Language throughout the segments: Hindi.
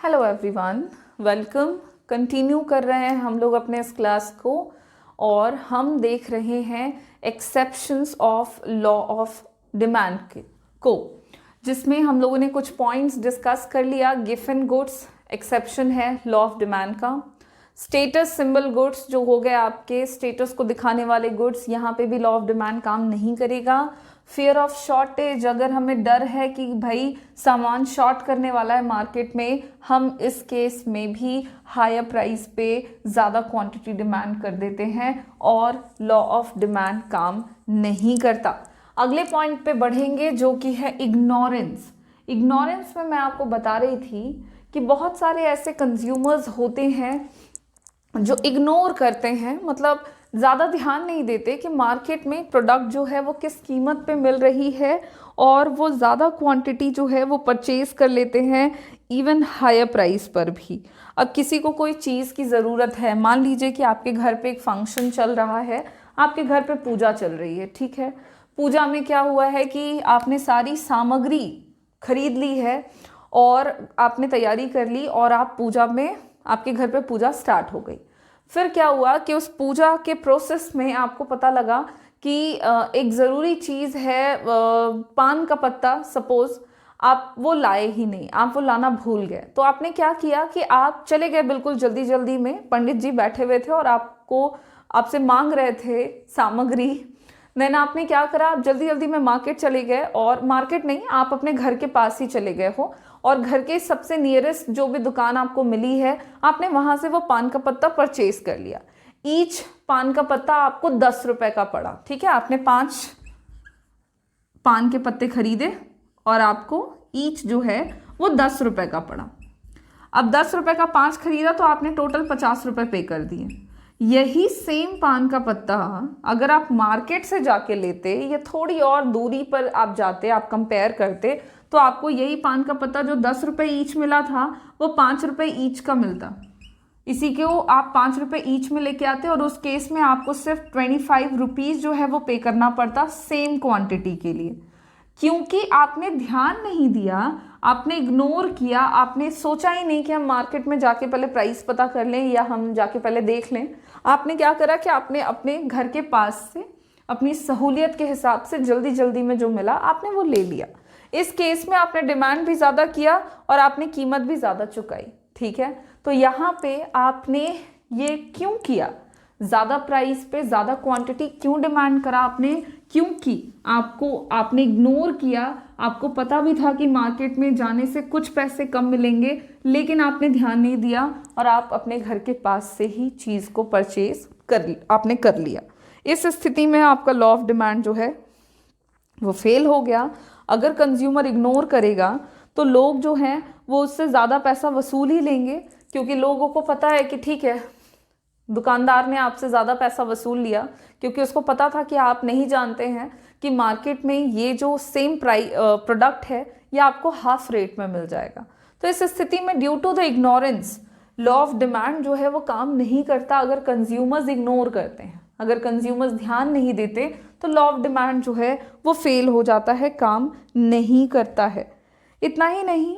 Hello everyone, welcome. कंटिन्यू कर रहे हैं हम लोग अपने इस क्लास को और हम देख रहे हैं exceptions of law of demand को, जिसमें हम लोगों ने कुछ पॉइंट्स डिस्कस कर लिया। गिवन गुड्स एक्सेप्शन है लॉ ऑफ डिमांड का। स्टेटस सिंबल गुड्स जो हो गए आपके स्टेटस को दिखाने वाले गुड्स, यहाँ पे भी लॉ ऑफ डिमांड काम नहीं करेगा। फियर ऑफ शॉर्टेज, अगर हमें डर है कि भाई सामान शॉर्ट करने वाला है मार्केट में, हम इस केस में भी हायर प्राइस पे ज़्यादा क्वांटिटी डिमांड कर देते हैं और लॉ ऑफ डिमांड काम नहीं करता। अगले पॉइंट पे बढ़ेंगे जो कि है इग्नोरेंस। इग्नोरेंस में मैं आपको बता रही थी कि बहुत सारे ऐसे कंज्यूमर्स होते हैं जो इग्नोर करते हैं, मतलब ज़्यादा ध्यान नहीं देते कि मार्केट में प्रोडक्ट जो है वो किस कीमत पे मिल रही है और वो ज़्यादा क्वांटिटी जो है वो परचेज कर लेते हैं इवन हायर प्राइस पर भी। अब किसी को कोई चीज़ की ज़रूरत है, मान लीजिए कि आपके घर पे एक फंक्शन चल रहा है, आपके घर पे पूजा चल रही है, ठीक है। पूजा में क्या हुआ है कि आपने सारी सामग्री खरीद ली है और आपने तैयारी कर ली और आप पूजा में, आपके घर पे पूजा स्टार्ट हो गई। फिर क्या हुआ कि उस पूजा के प्रोसेस में आपको पता लगा कि एक ज़रूरी चीज़ है पान का पत्ता, सपोज आप वो लाए ही नहीं, आप वो लाना भूल गए। तो आपने क्या किया कि आप चले गए बिल्कुल जल्दी जल्दी में, पंडित जी बैठे हुए थे और आपसे मांग रहे थे सामग्री। देन आपने क्या करा, आप जल्दी जल्दी में मार्केट चले गए, और मार्केट नहीं, आप अपने घर के पास ही चले गए हो और घर के सबसे नियरेस्ट जो भी दुकान आपको मिली है, आपने वहां से वो पान का पत्ता परचेज कर लिया। ईच पान का पत्ता आपको 10 रुपए का पड़ा, ठीक है। आपने 5 पान के पत्ते खरीदे और आपको ईच जो है वो 10 रुपए का पड़ा। अब 10 रुपए का 5 खरीदा तो आपने टोटल 50 रुपए पे कर दिए। यही सेम पान का पत्ता अगर आप मार्केट से जाके लेते या थोड़ी और दूरी पर आप जाते, आप कंपेयर करते, तो आपको यही पान का पत्ता जो 10 रुपए ईच मिला था वो 5 रुपए ईच का मिलता। इसी को आप 5 रुपए ईच में लेके आते और उस केस में आपको सिर्फ 25 रुपीज़ जो है वो पे करना पड़ता सेम क्वांटिटी के लिए। क्योंकि आपने ध्यान नहीं दिया, आपने इग्नोर किया, आपने सोचा ही नहीं कि हम मार्केट में जाके पहले प्राइस पता कर लें या हम जाके पहले देख लें। आपने क्या करा कि आपने अपने घर के पास से अपनी सहूलियत के हिसाब से जल्दी जल्दी में जो मिला आपने वो ले लिया। इस केस में आपने डिमांड भी ज़्यादा किया और आपने कीमत भी ज़्यादा चुकाई, ठीक है। तो यहाँ पे आपने ये क्यों किया, ज़्यादा प्राइस पे ज़्यादा क्वांटिटी क्यों डिमांड करा आपने? क्योंकि आपने इग्नोर किया, आपको पता भी था कि मार्केट में जाने से कुछ पैसे कम मिलेंगे, लेकिन आपने ध्यान नहीं दिया और आप अपने घर के पास से ही चीज़ को परचेज आपने कर लिया। इस स्थिति में आपका लॉ ऑफ डिमांड जो है वो फेल हो गया। अगर कंज्यूमर इग्नोर करेगा तो लोग जो हैं वो उससे ज़्यादा पैसा वसूल ही लेंगे, क्योंकि लोगों को पता है कि ठीक है, दुकानदार ने आपसे ज़्यादा पैसा वसूल लिया, क्योंकि उसको पता था कि आप नहीं जानते हैं कि मार्केट में ये जो सेम प्रोडक्ट है ये आपको हाफ रेट में मिल जाएगा। तो इस स्थिति में due to the ignorance law of demand जो है वो काम नहीं करता। अगर कंज्यूमर्स इग्नोर करते हैं, अगर कंज्यूमर्स ध्यान नहीं देते, तो लॉ ऑफ डिमांड जो है वो फेल हो जाता है, काम नहीं करता है। इतना ही नहीं,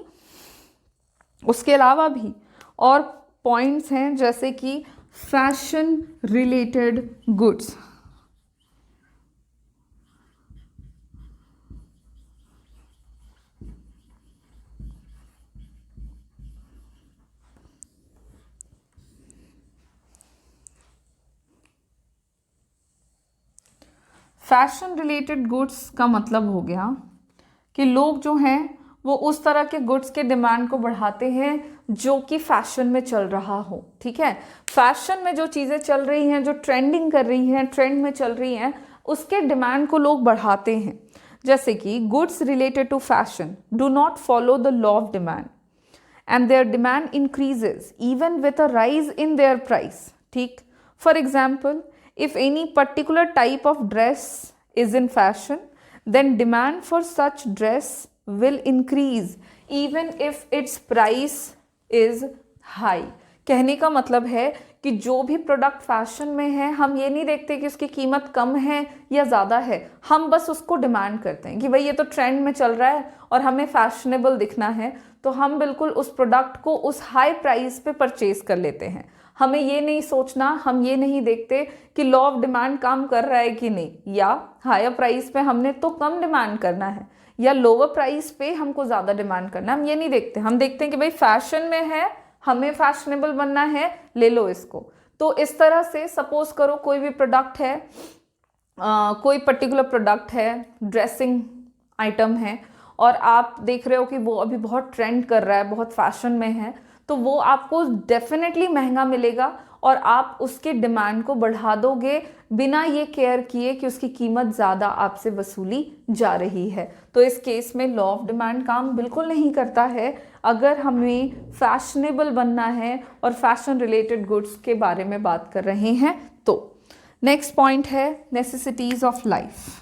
उसके अलावा भी और पॉइंट्स हैं, जैसे कि fashion related goods. Fashion related goods का मतलब हो गया कि लोग जो हैं वो उस तरह के गुड्स के डिमांड को बढ़ाते हैं जो कि फैशन में चल रहा हो, ठीक है। फैशन में जो चीज़ें चल रही हैं, जो ट्रेंडिंग कर रही हैं, ट्रेंड में चल रही हैं, उसके डिमांड को लोग बढ़ाते हैं। जैसे कि goods related to fashion do not follow the law of demand and their demand increases even with a rise in their price, ठीक। For example, if any particular type of dress is in fashion, then demand for such dress will increase even if its price is high। कहने का मतलब है कि जो भी प्रोडक्ट फैशन में है हम ये नहीं देखते कि उसकी कीमत कम है या ज़्यादा है, हम बस उसको डिमांड करते हैं कि भाई ये तो ट्रेंड में चल रहा है और हमें फैशनेबल दिखना है, तो हम बिल्कुल उस प्रोडक्ट को उस हाई प्राइस पे परचेज कर लेते हैं। हमें ये नहीं सोचना, हम ये नहीं देखते कि लॉ ऑफ डिमांड काम कर रहा है कि नहीं, या हायर प्राइस पे हमने तो कम डिमांड करना है या लोअर प्राइस पे हमको ज़्यादा डिमांड करना है, हम ये नहीं देखते। हम देखते हैं कि भाई फैशन में है, हमें फैशनेबल बनना है, ले लो इसको। तो इस तरह से सपोज करो कोई भी प्रोडक्ट है, कोई पर्टिकुलर प्रोडक्ट है, ड्रेसिंग आइटम है, और आप देख रहे हो कि वो अभी बहुत ट्रेंड कर रहा है, बहुत फैशन में है, तो वो आपको डेफिनेटली महंगा मिलेगा और आप उसके डिमांड को बढ़ा दोगे बिना ये केयर किए कि उसकी कीमत ज़्यादा आपसे वसूली जा रही है। तो इस केस में लॉ ऑफ डिमांड काम बिल्कुल नहीं करता है अगर हमें फैशनेबल बनना है और फैशन रिलेटेड गुड्स के बारे में बात कर रहे हैं। तो नेक्स्ट पॉइंट है नेसेसिटीज ऑफ लाइफ।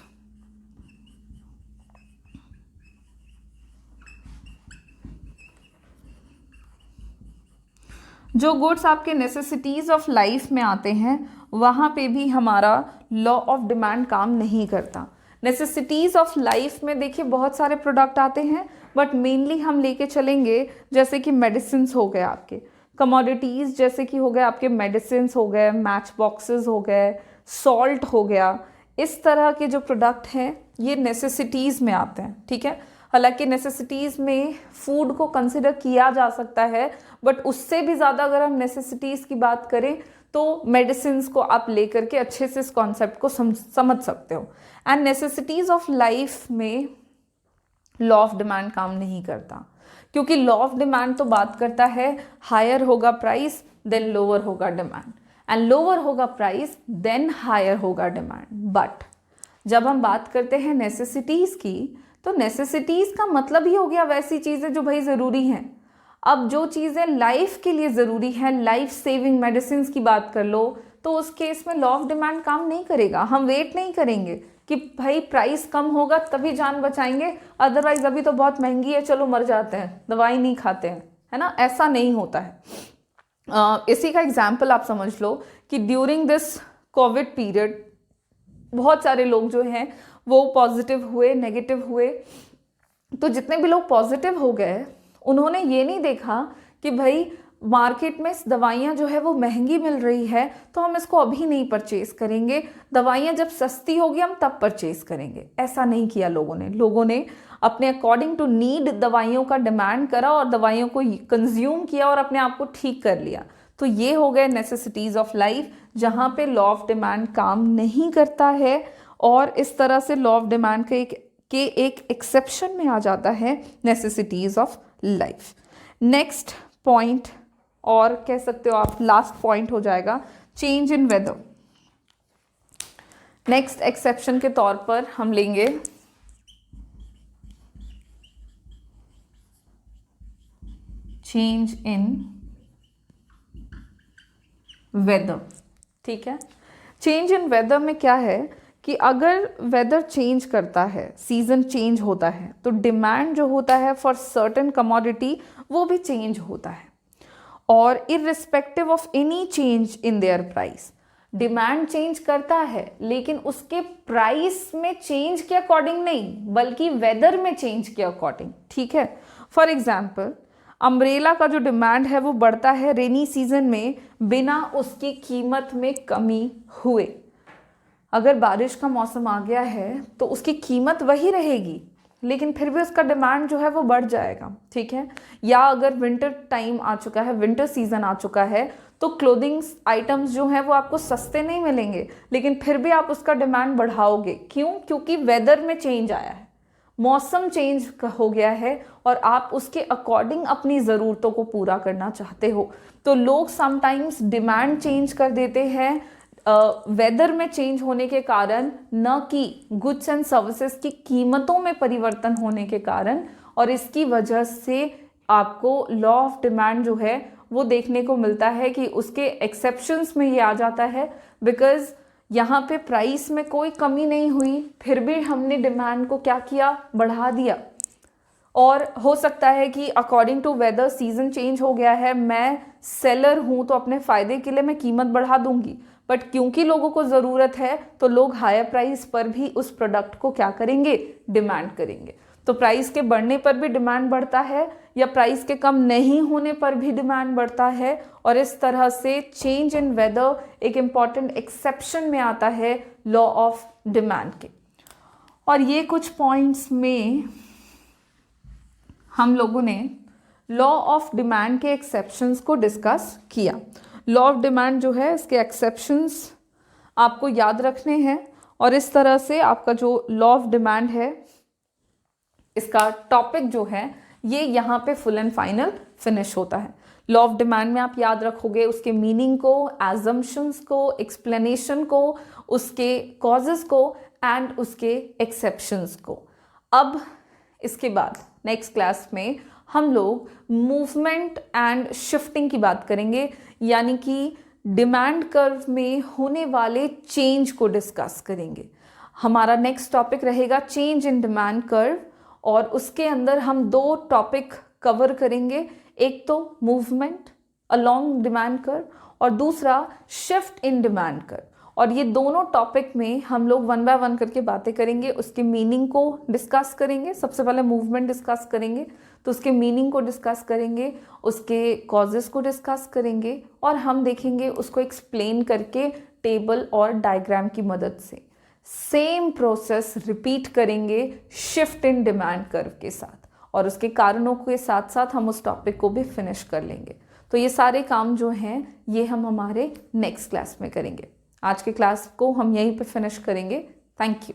जो गुड्स आपके नेसेसिटीज़ ऑफ लाइफ में आते हैं वहाँ पे भी हमारा लॉ ऑफ डिमांड काम नहीं करता। नेसेसिटीज़ ऑफ लाइफ में देखिए बहुत सारे प्रोडक्ट आते हैं, बट मेनली हम लेके चलेंगे जैसे कि मेडिसिन्स हो गए, आपके कमोडिटीज़ जैसे कि हो गए आपके मेडिसिन्स हो गए, मैच बॉक्सेस हो गए, सॉल्ट हो गया, इस तरह के जो प्रोडक्ट हैं ये नेसेसिटीज़ में आते हैं। ठीक है, हालांकि नेसेसिटीज़ में फूड को कंसिडर किया जा सकता है, बट उससे भी ज़्यादा अगर हम नेसेसिटीज़ की बात करें तो मेडिसिन्स को आप लेकर के अच्छे से इस कॉन्सेप्ट को समझ सकते हो। एंड नेसेसिटीज़ ऑफ लाइफ में लॉ ऑफ डिमांड काम नहीं करता, क्योंकि लॉ ऑफ डिमांड तो बात करता है हायर होगा प्राइस देन लोअर होगा डिमांड, एंड लोअर होगा प्राइस देन हायर होगा डिमांड। बट जब हम बात करते हैं नेसेसिटीज़ की, तो नेसेसिटीज़ का मतलब ही हो गया वैसी चीज़ें जो भाई ज़रूरी हैं। अब जो चीज़ें लाइफ के लिए ज़रूरी हैं, लाइफ सेविंग मेडिसिन की बात कर लो, तो उस केस में लॉ ऑफ डिमांड काम नहीं करेगा। हम वेट नहीं करेंगे कि भाई प्राइस कम होगा तभी जान बचाएंगे, अदरवाइज अभी तो बहुत महंगी है चलो मर जाते हैं, दवाई नहीं खाते हैं, है ना, ऐसा नहीं होता है। इसी का एग्जाम्पल आप समझ लो कि ड्यूरिंग दिस कोविड पीरियड बहुत सारे लोग जो हैं वो पॉजिटिव हुए, नेगेटिव हुए। तो जितने भी लोग पॉजिटिव हो गए उन्होंने ये नहीं देखा कि भाई मार्केट में दवाइयाँ जो है वो महंगी मिल रही है तो हम इसको अभी नहीं परचेज करेंगे, दवाइयाँ जब सस्ती होगी हम तब परचेज करेंगे। ऐसा नहीं किया लोगों ने अपने अकॉर्डिंग टू नीड दवाइयों का डिमांड करा और दवाइयों को कंज्यूम किया और अपने आप को ठीक कर लिया। तो ये हो गए नेसेसिटीज़ ऑफ लाइफ, जहाँ पे लॉ ऑफ डिमांड काम नहीं करता है, और इस तरह से लॉ ऑफ डिमांड के एक एक्सेप्शन में आ जाता है necessities of life. Next point, और कह सकते हो आप लास्ट पॉइंट हो जाएगा, change in weather. Next exception के तौर पर हम लेंगे चेंज इन वेदर। ठीक है, चेंज इन वेदर में क्या है कि अगर वेदर चेंज करता है, सीजन चेंज होता है, तो डिमांड जो होता है फॉर सर्टेन कमोडिटी वो भी चेंज होता है, और irrespective of any change in their price. Demand change करता है लेकिन उसके प्राइस में चेंज के अकॉर्डिंग नहीं, बल्कि वेदर में चेंज के अकॉर्डिंग। ठीक है, फॉर एग्जाम्पल अम्ब्रेला का जो डिमांड है वो बढ़ता है रेनी सीजन में बिना उसकी कीमत में कमी हुए। अगर बारिश का मौसम आ गया है तो उसकी कीमत वही रहेगी, लेकिन फिर भी उसका डिमांड जो है वो बढ़ जाएगा। ठीक है, या अगर विंटर टाइम आ चुका है, विंटर सीजन आ चुका है, तो क्लोथिंग आइटम्स जो हैं वो आपको सस्ते नहीं मिलेंगे, लेकिन फिर भी आप उसका डिमांड बढ़ाओगे। क्यों? क्योंकि वेदर में चेंज आया है, मौसम चेंज हो गया है और आप उसके अकॉर्डिंग अपनी ज़रूरतों को पूरा करना चाहते हो। तो लोग समटाइम्स डिमांड चेंज कर देते हैं वेदर में चेंज होने के कारण, न कि गुड्स एंड सर्विसेज की कीमतों में परिवर्तन होने के कारण, और इसकी वजह से आपको लॉ ऑफ डिमांड जो है वो देखने को मिलता है कि उसके एक्सेप्शंस में ये आ जाता है, बिकॉज यहाँ पे प्राइस में कोई कमी नहीं हुई, फिर भी हमने डिमांड को क्या किया, बढ़ा दिया, और हो सकता है कि according to weather season change हो गया है, मैं सेलर हूँ तो अपने फ़ायदे के लिए मैं कीमत बढ़ा दूंगी, बट क्योंकि लोगों को ज़रूरत है तो लोग हायर प्राइस पर भी उस प्रोडक्ट को क्या करेंगे, डिमांड करेंगे। तो प्राइस के बढ़ने पर भी डिमांड बढ़ता है या प्राइस के कम नहीं होने पर भी डिमांड बढ़ता है, और इस तरह से चेंज इन वेदर एक इम्पॉर्टेंट एक्सेप्शन में आता है लॉ ऑफ डिमांड के। और ये कुछ पॉइंट्स में हम लोगों ने लॉ ऑफ डिमांड के एक्सेप्शंस को डिस्कस किया। लॉ ऑफ डिमांड जो है इसके एक्सेप्शंस आपको याद रखने हैं, और इस तरह से आपका जो लॉ ऑफ डिमांड है इसका टॉपिक जो है ये यहाँ पे फुल एंड फाइनल फिनिश होता है। लॉ ऑफ डिमांड में आप याद रखोगे उसके मीनिंग को, एजम्पशंस को, एक्सप्लेनेशन को, उसके कॉजेस को एंड उसके एक्सेप्शंस को। अब इसके बाद नेक्स्ट क्लास में हम लोग मूवमेंट एंड शिफ्टिंग की बात करेंगे, यानी कि डिमांड कर्व में होने वाले चेंज को डिस्कस करेंगे। हमारा नेक्स्ट टॉपिक रहेगा चेंज इन डिमांड कर्व, और उसके अंदर हम दो टॉपिक कवर करेंगे, एक तो मूवमेंट अलोंग डिमांड कर्व और दूसरा शिफ्ट इन डिमांड कर्व। और ये दोनों टॉपिक में हम लोग वन बाय वन करके बातें करेंगे, उसके मीनिंग को डिस्कस करेंगे। सबसे पहले मूवमेंट डिस्कस करेंगे तो उसके मीनिंग को डिस्कस करेंगे, उसके कॉजेस को डिस्कस करेंगे, और हम देखेंगे उसको एक्सप्लेन करके टेबल और डायग्राम की मदद से। सेम प्रोसेस रिपीट करेंगे शिफ्ट इन डिमांड कर्व के साथ, और उसके कारणों के साथ साथ हम उस टॉपिक को भी फिनिश कर लेंगे। तो ये सारे काम जो हैं ये हम हमारे नेक्स्ट क्लास में करेंगे। आज के क्लास को हम यहीं पे फिनिश करेंगे। Thank you.